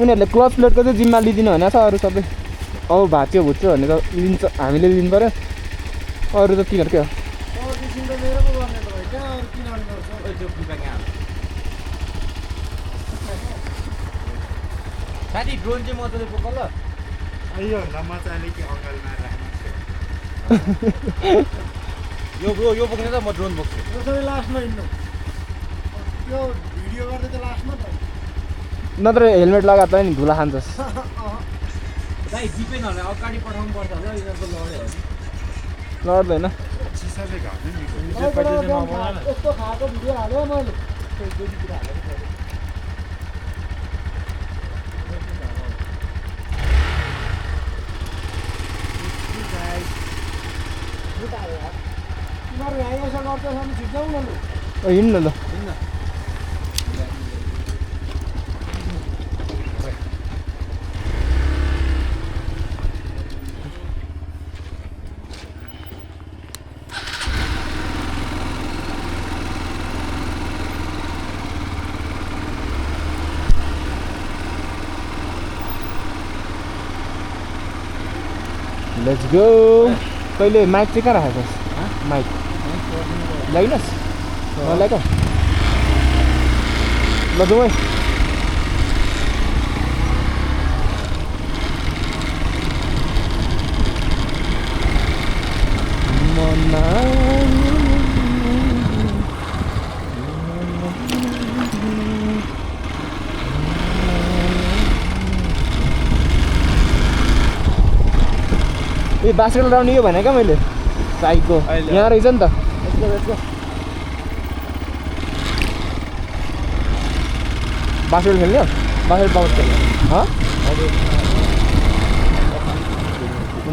उनीहरूले क्लच प्लेटको चाहिँ जिम्मा लिदिनु भनेको छ अरू सबै औ भाँच्यो भुच्यो भने त लिन्छ हामीले लिनु पर्यो अरू त तिनीहरूकै हो साथी ड्रोन चाहिँ मजाले बोक ल यो मजाले के अङ्गलमा राख्नु यो बोक्ने त म ड्रोन बोक्छु यो सबै लास्टमा हिँड्नु यो भिडियो गर्दै त लास्टमा त नत्र हेलमेट लगाएर त नि धुला खान्छस् दाइ जिपेनहरूलाई अगाडि पठाउनु पर्छ होला यिनीहरूको लड्यो लड्दैन सिसाले घाट्नु नि यस्तो खाएको भिडियो हाल्यो मैले फेसबुकतिर हालेको तिमीहरू यहाँ यसो गर्दैछ भने छिट्टो न लु हिँड्नु ल लेट्स गो कहिले माइक चाहिँ कहाँ राखेको छस् माइक ल्याइनस् नल्याएको ल जाउँ है ए बास्केटबल ग्राउन्ड यो भने क्या मैले साइडको यहाँ रहेछ नि त बास्केटबल खेल्ने हो बास्केटबल पाउँछ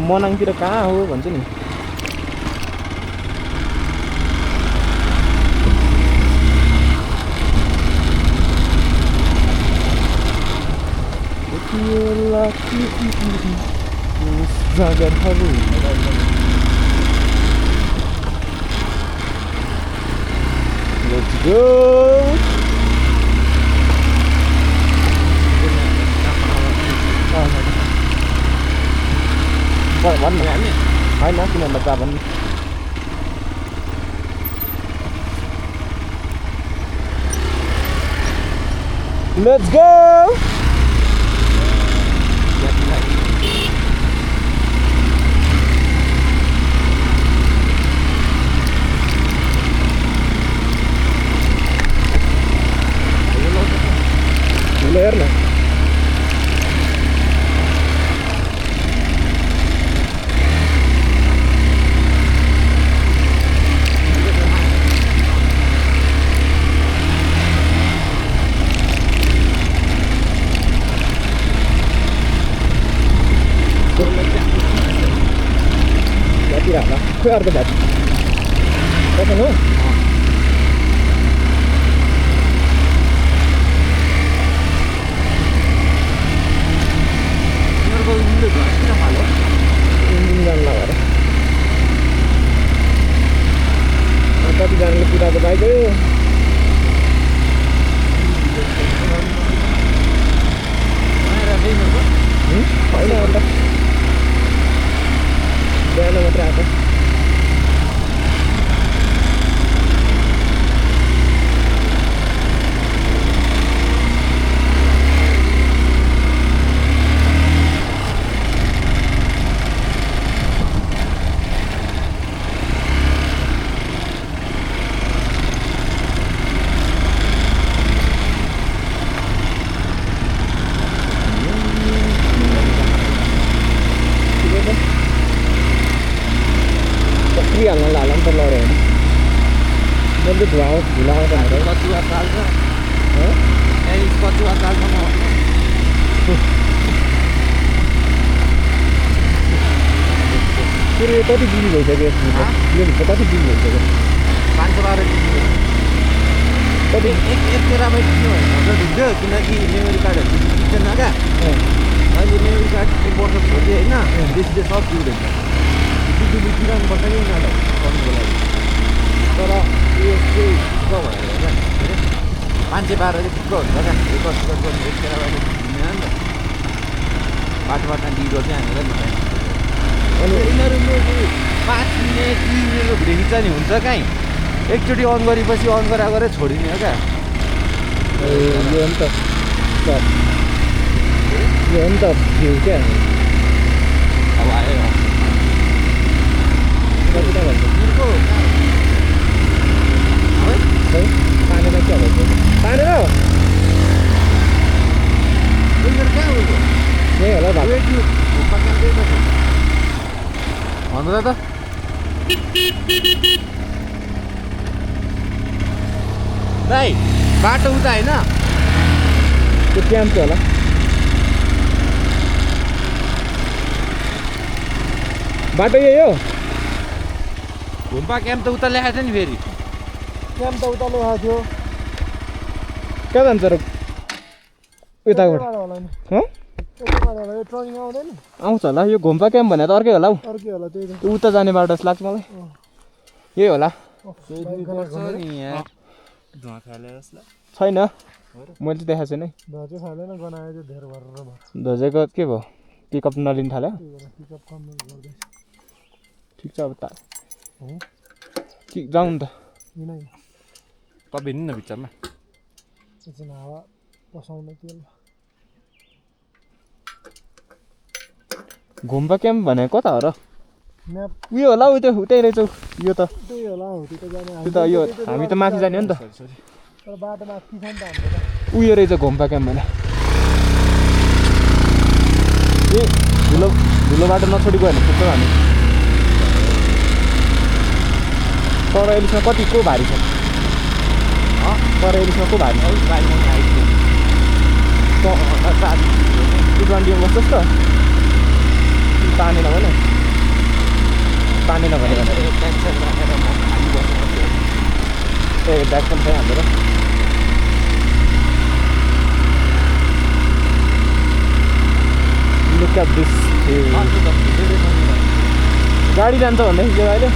मनाङतिर कहाँ हो भन्छ नि जागरहरू Let's go. भन्नु होइन किन बच्चा भन्नु Let's go. Learna. Ya tidak lah, kau ada tak? Kau tahu? कतिजनाले कुदाएको बाइक हो होइन अन्त बिहान मात्र आएको हाल्न लाला नि त लड्यो भने मैले धुला आउँछ कचुवा चाल्छ कचुवा चाल्छ फेरि कति जिबी भइसक्यो यो भित्र कति जिबी भइसक्यो 512 जिबी कति एक टेराबाइट किन्यो भने ढुक्यो किनकि मेमोरी कार्डहरू किन्दैन क्या अहिले मेमोरी कार्ड एक वर्ष छोड्यो होइन बेसी सब जिउँदैन बिजुली पर्छ कि उनीहरूलाई गर्नुको लागि तर यो चाहिँ भनेर क्या मान्छे पारेर चाहिँ थुप्रो हुन्छ क्या टिकट गर्नु एक केराबारी हिँड्ने नि त बाटो बाटोमा डिगो चाहिँ हानेर अनि यिनीहरू 5 मिनट 2 मिनटको भिडियो खिच्दा नि हुन्छ काहीँ एकचोटि अन गरेपछि अन गरे छोडिने हो क्या यो हो नि त यो हो नि त भ्यू क्या अब आयो कतिटा भन्छ तिर्को है पानीमा के भन्छ पानीमा हो उनीहरू कहाँ उयो यही होला भाइ भन्नु त दाइ बाटो उता होइन त्यो क्याम्प चाहिँ होला बाटो यही हो घुम्पा क्याम्प त उता लेखाएको थियो नि फेरि क्याम्प त उता लेखाएको थियो कहाँ जान्छ र यताबाट होला नि हँ यो ट्रनिङ आउँदैन आउँछ होला यो घुम्पा क्याम्प भने त अर्कै होला हौ अर्कै होला त्यही त त्यो उता जाने बाटो जस्तो लाग्छ मलाई यही होला छैन मैले चाहिँ देखाएको छैन है धजे खाँदैन गनायो चाहिँ धेर भरेर भयो धजेको के भयो पिकअप नलिन थाल्यो पिकअप कम गर्दैछ ठिक छ अब त ठिक जाउँ नि त यिनै तपाईँ हिँड्नु न भित्रमा एकछिन हावा पसाउने तेल घुम्पा क्याम्प भनेको कता हो र म्याप उयो होला हौ त्यो उतै रहेछ यो त त्यही होला हौ त्यो त जाने त्यो त यो हामी त माथि जाने हो नि त तर बाटोमा के छ नि त हाम्रो त उयो रहेछ घुम्पा क्याम्प भने ए धुलो बाटो नछोडी गयो भने पुग्छ हामी तर अहिलेसम्म कति को भारी छ तर अहिलेसम्म को भारी छ 220 बस्छस् त तानेन भने तानेन भने ए ब्याग पनि छैन हाम्रो लुक एट दिस गाडी जान्छ भन्दैथियो अहिले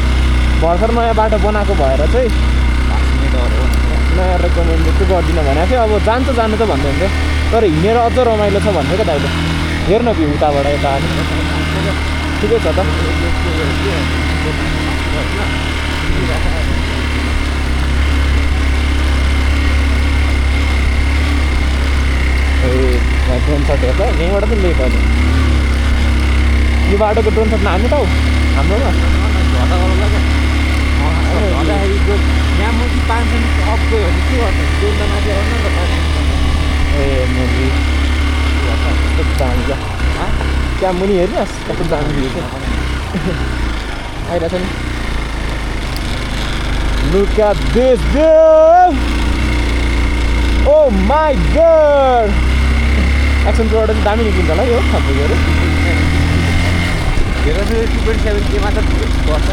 भर्खर नयाँ बाटो बनाएको भएर चाहिँ नयाँ रेकमेन्ड चाहिँ गर्दिनँ भनेको थियो अब जान्छ जानु त भन्दै हुन्थ्यो तर हिँडेर अझ रमाइलो छ भन्थ्यो क्या दाइले हेर्न भ्यू उताबाट यता ठिकै छ त ए ड्रोन सट हेर्छ यहीँबाट त लेट अहिले यो बाटोको ड्रोन सट नहाल्नु त हौ हाम्रोमा यहाँ मुजी 500 मिटर अफ गयो भने के गर्छ ड्रोन त माथि आउनु नि त ए मुजी कस्तो दामी क्या त्यहाँ मुनि हेर्नुहोस् कस्तो दामी भ्यू क्या आइरहेछ नि Look at this view! Oh my god! Action प्रोबाट चाहिँ दामी निस्किन्छ होला यो सबैहरू हेर 2.7 केमा त गर्छ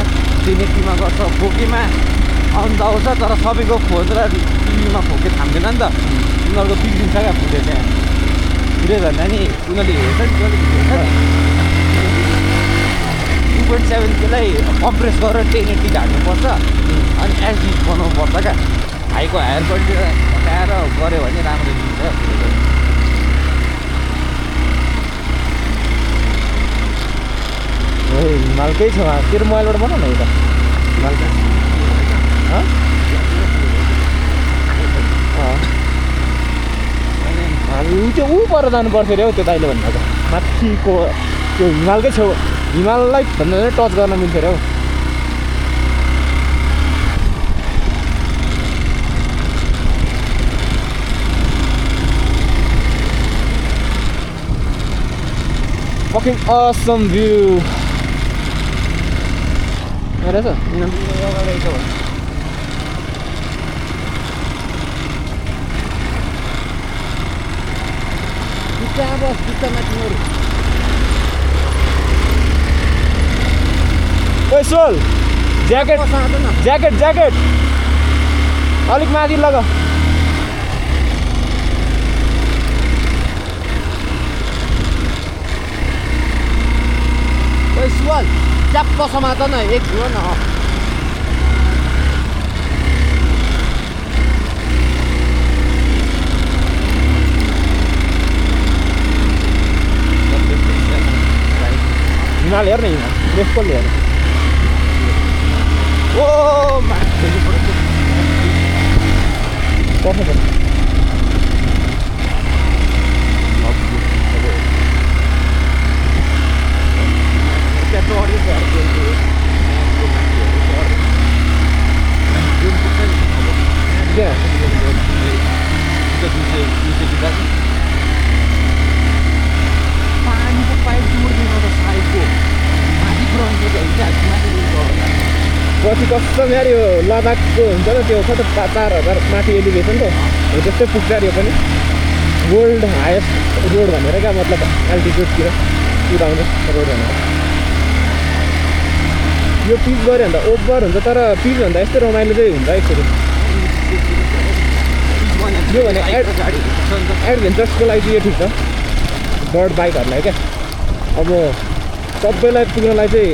380मा गर्छ 4Kमा आउनु त आउँछ तर सबैको फोन र टिभीमा 4K थाम्दैन नि त उनीहरूको बिग्रिन्छ क्या फुटेज चाहिँ भिडियो भन्दा नि उनीहरूले हेर्छ नि जसले भिडियो हेर्छ 2.7Kलाई कम्प्रेस गरेर 1080 हाल्नुपर्छ अनि एचडी बनाउनु पर्छ क्या हाईको हायर क्वालिटी हटाएर गऱ्यो भने राम्रो दिन्छ हिमालकै छ तेरो मोबाइलबाट बनाऊ न एउटा हिमालकै हामी त्यो ऊ पर जानुपर्छ अरे हौ त्यो दाइले भन्दा माथिको त्यो हिमालकै छेउ हिमाललाई भन्दा टच गर्न मिल्थ्यो अरे हौ fucking awesome view रहेछ ओइ सोल ज्याकेट ज्याकेट ज्याकेट अलिक माथि लग ओइ सुवाल च्याप्प समात न एक छु न हिमाल हेर न हिमाल रेसपलले हेर ओ मान्छेले पर्छ पानीको पाइप जोड्दैन त साइडको माथि पुऱ्याउनु पछि कस्तो यार यो लद्दाखको हुन्छ नि त्यो कता 4000 माथि एलिभेसन त हो त्यस्तै पुग्छ यो पनि वर्ल्ड हाइएस्ट रोड भनेर क्या मतलब एल्टिट्युडतिर कुदाउने रोड भनेर यो पिच गऱ्यो भने त ओभर हुन्छ तर पिच भन्दा यस्तै रमाइलो चाहिँ हुन्छ यसरी यो भने एडभेन्चर्सको लागि चाहिँ यो ठिक छ डर्ट बाइकहरूलाई क्या अब सबैलाई पुग्नलाई चाहिँ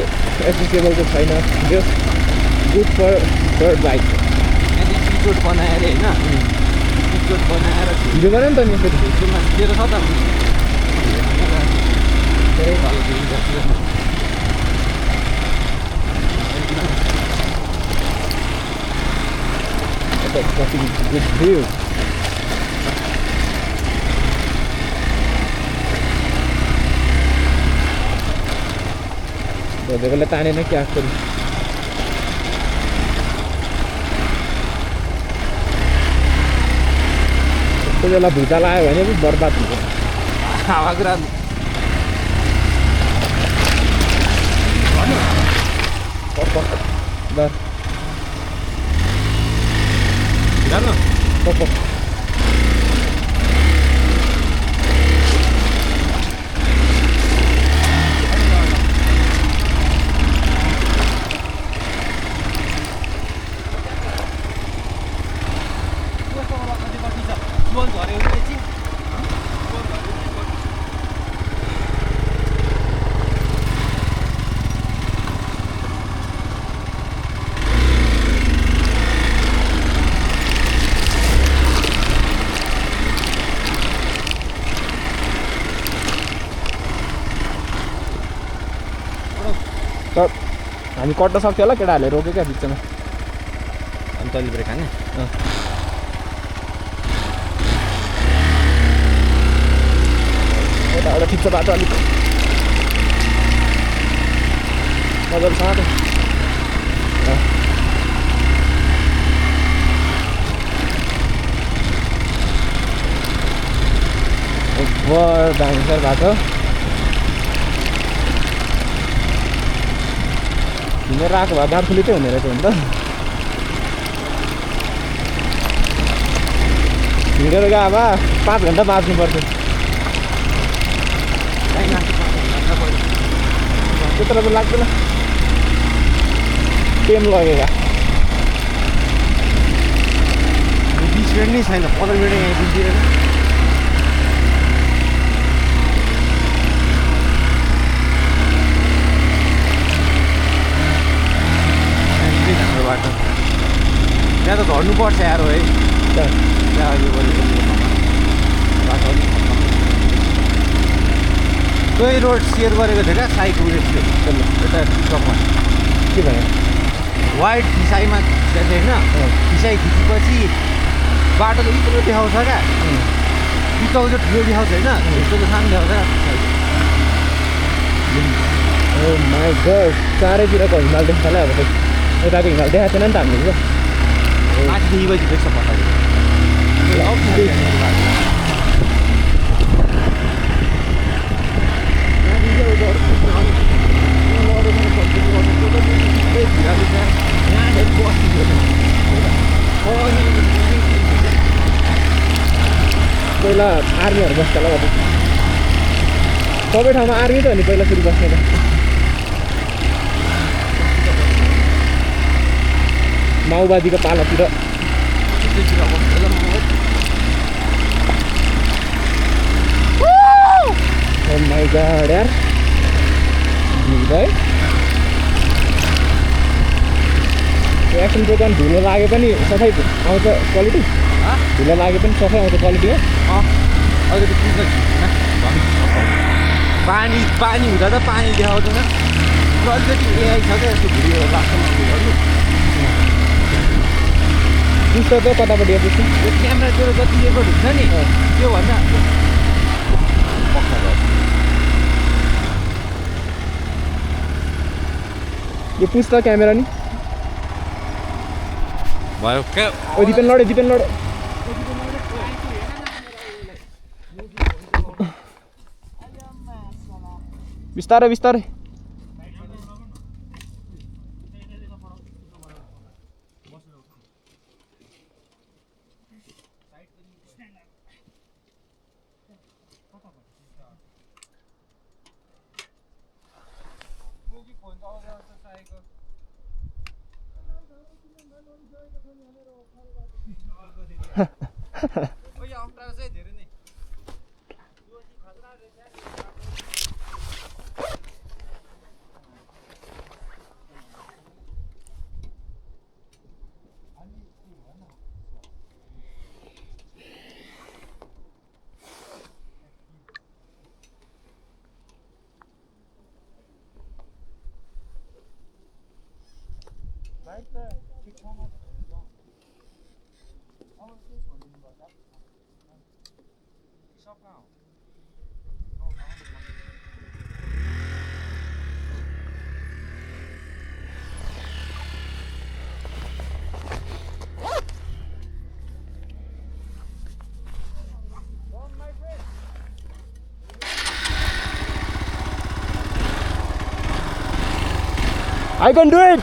एसेसेबल चाहिँ छैन just good for dirt bike पिचोट बनाएर होइन पिचोट बनाएर भिडियो बनायो नि त नि यसरी तेरो छ त धेरै भालो good view. देखो ताने ने क्या करी तो बेला भुइँचालो आयो भने पनि बर्बाद हुन्छ हावाग्रा बर जानु पप हामी कट्न सक्थ्यो होला केटाहरूले रोक्यो क्या बिचमा अनि तैँले ब्रेक हाने यताबाट ठिक छ बाटो अलिक मजाले साँधो दामी सर बाटो हिँडेर आएको भए गाडी फुलितै हुने रहेछ नि त हिँडेर गयो अब 5 घन्टा बाँच्नु पर्थ्यो त्यत्रो त लाग्दैन टेम लगेगा 20 मिनट नै छैन 15 मिनट यहाँ दिन्थ्यो बाटो त्यहाँ त झर्नुपर्छ यार है त्यहाँ यो गरेको बाटो अलिक तै रोड सेयर गरेको थियो क्या साइको उयसले यता टिकटकमा के भयो वाइट फिसाइमा होइन फिसाइ खिचेपछि बाटो त यत्रो देखाउँछ क्या टिकटक चाहिँ ठुलो देखाउँछ होइन यस्तो त सानो देखाउँछ ओ माई गड चारैतिरको हिमाल देख्छ होला अब यताको हिमाल देखाएको छैन नि त हामीले माथिदेखि पछि देख्छ पछाडि पहिला आर्मीहरू बस्छ होला अब सबै ठाउँमा आर्मी त हो नि पहिला सुरु बस्ने त माओवादीको पालातिर Oh my god यार भाइ एक्सन प्रोग्राम धुलो लागे पनि सफाइ आउँछ क्वालिटी धुलो लागे पनि सफाइ आउँछ क्वालिटी हो अहिले त पानी हुँदा त पानी देखाउँदैन अलिकति एआई छ क्या यस्तो भिडियो लाग्छ गर्नु पुस्तो त कतापट्टि पुस्तो यो क्यामेरातिर जति रेकर्ड हुन्छ नि त्योभन्दा यो पुस्त क्यामेरा नि भयो क्या ओ दिपेन लडे बिस्तारै I can do it.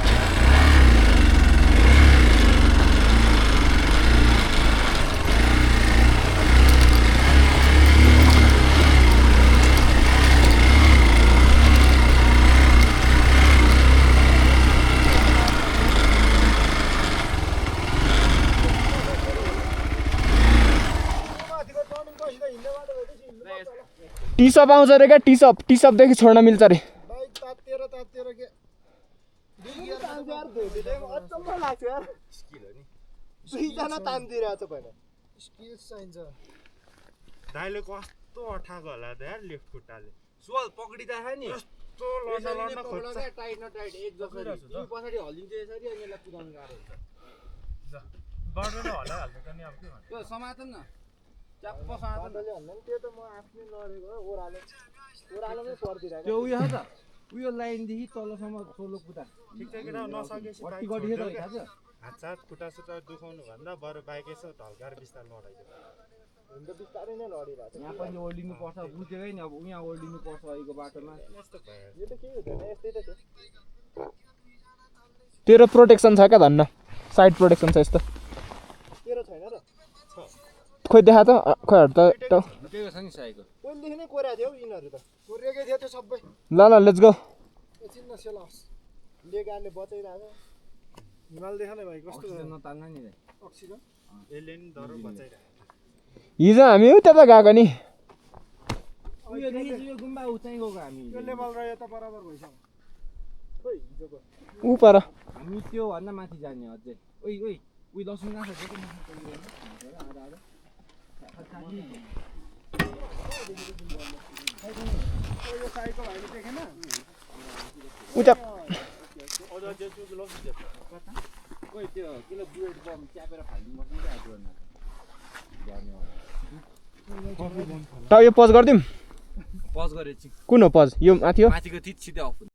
T-shop आउँछ रे क्या टी-सपदेखि छोड्न मिल्छ रे बाइक तातेर के अचम्म लाग्छ यार दुईजना तान्दिरहेछ पहिला स्किल्स चाहिन्छ दाइले कस्तो अठाएको होला त यार लेफ्ट खुट्टाले सोल पक्रिदा छ नि कस्तो लड्न खोज्छ टाइट न टाइट एक जसरी तिमी पछाडि हल्लिन्छ यसरी अनि यसलाई कुदाउनु गाह्रो हुन्छ गर्दैन हल्लाइहाल्छ नि अब के भन्नु त्यो समातन न च्याप्प समातन मण्डलले भन्दा नि त्यो त म आफ्नै लडेको हो ओह्रालोमै पर्दिरहेको त्यो उयो छ त उयो लाइनदेखि तलसम्म सोलो कुदा ठिक छ केटा नसकेपछि कति गढी त थाहा छ हात खुट्टा सुट्टा दुखाउनु भन्दा बरु बाइक यसो ढल्काएर बिस्तार लडाइदियो हुन त बिस्तारै नै लडिरहेको छ यहाँ पनि ओर्लिनु पर्छ बुझेकै नि अब यहाँ ओर्लिनु पर्छ अहिलेको बाटोमा यस्तो भयो यो त केही हुँदैन यस्तै त थियो तेरो प्रोटेक्सन छ क्या धन्न साइड प्रोटेक्सन छ यस्तो तेरो छैन र खोइ देखा त खोइ हट त त्यही छ नि साइको पहिलेदेखि नै कोरेको थियो यिनीहरू त कोरेकै थियो त्यो सबै ल लेट्स गो एकछिन नसेलाओस् लेगाले बचाइरहेको हिमाल देखा नै भाइ कस्तो नतान्न नि अक्सिजन यसले नि डर बचाइरहेको हिजो हामी उता त गएको नि उयोदेखि यो गुम्बा उचाइ गएको हामी यो लेभल र यता बराबर भइसक्यो खोइ हिजोको ऊ पर हामी त्यो भन्दा माथि जाने अझै ओइ उयो लसुन गाछ यो साइडको भाइले देखेन उता ओइ त्यो किलो बुलेट बम च्यापेर फाल्नु पर्छ त यो पज गरिदिउँ पज गरे कुन हो पज यो माथि हो माथिको तित सिधै अफ